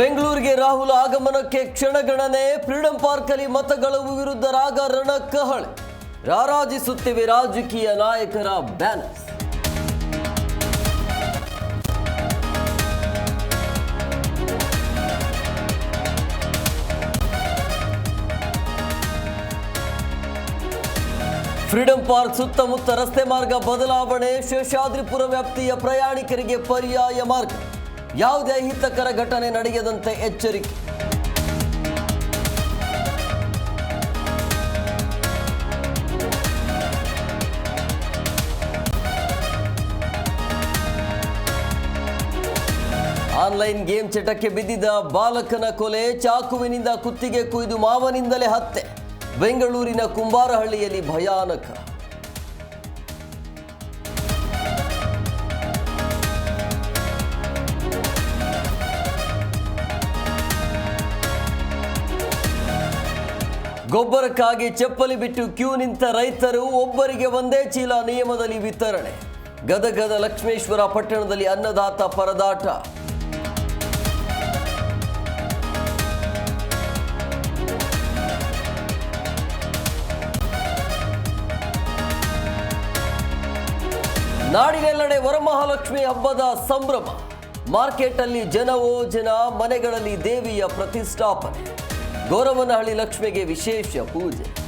ಬೆಂಗಳೂರಿಗೆ ರಾಹುಲ್ ಆಗಮನಕ್ಕೆ ಕ್ಷಣಗಣನೆ. Freedom park ಅಲ್ಲಿ ಮತಗಳವು ವಿರುದ್ಧ ರಾಗ ರಣಕಹಳೆ. ರಾರಾಜಿಸುತ್ತಿವೆ ರಾಜಕೀಯ ನಾಯಕರ ಬ್ಯಾನರ್ಸ್. ಫ್ರೀಡಂ ಪಾರ್ಕ್ ಸುತ್ತಮುತ್ತ ರಸ್ತೆ ಮಾರ್ಗ ಬದಲಾವಣೆ. ಶೇಷಾದ್ರಿಪುರ ವ್ಯಾಪ್ತಿಯ ಪ್ರಯಾಣಿಕರಿಗೆ ಪರ್ಯಾಯ ಮಾರ್ಗ. ಯಾವುದೇ ಅಹಿತಕರ ಘಟನೆ ನಡೆಯದಂತೆ ಎಚ್ಚರಿಕೆ. ಆನ್ಲೈನ್ ಗೇಮ್ ಚಟಕ್ಕೆ ಬಿದ್ದಿದ್ದ ಬಾಲಕನ ಕೊಲೆ. ಚಾಕುವಿನಿಂದ ಕುತ್ತಿಗೆ ಕುಯ್ದು ಮಾವನಿಂದಲೇ ಹತ್ಯೆ. ಬೆಂಗಳೂರಿನ ಕುಂಬಾರಹಳ್ಳಿಯಲ್ಲಿ ಭಯಾನಕ. ಗೊಬ್ಬರಕ್ಕಾಗಿ ಚಪ್ಪಲಿ ಬಿಟ್ಟು ಕ್ಯೂ ನಿಂತ ರೈತರು. ಒಬ್ಬರಿಗೆ ಒಂದೇ ಚೀಲ ನಿಯಮದಲ್ಲಿ ವಿತರಣೆ. ಗದಗದ ಲಕ್ಷ್ಮೇಶ್ವರ ಪಟ್ಟಣದಲ್ಲಿ ಅನ್ನದಾತ ಪರದಾಟ. ನಾಡಿನೆಲ್ಲೆಡೆ ವರಮಹಾಲಕ್ಷ್ಮಿ ಹಬ್ಬದ ಸಂಭ್ರಮ. ಮಾರ್ಕೆಟ್ ಅಲ್ಲಿ ಜನವೋ ಜನ, ಮನೆಗಳಲ್ಲಿ ದೇವಿಯ ಪ್ರತಿಷ್ಠಾಪನೆ. ಗೋರವನಹಳ್ಳಿ ಲಕ್ಷ್ಮಿಗೆ ವಿಶೇಷ ಪೂಜೆ.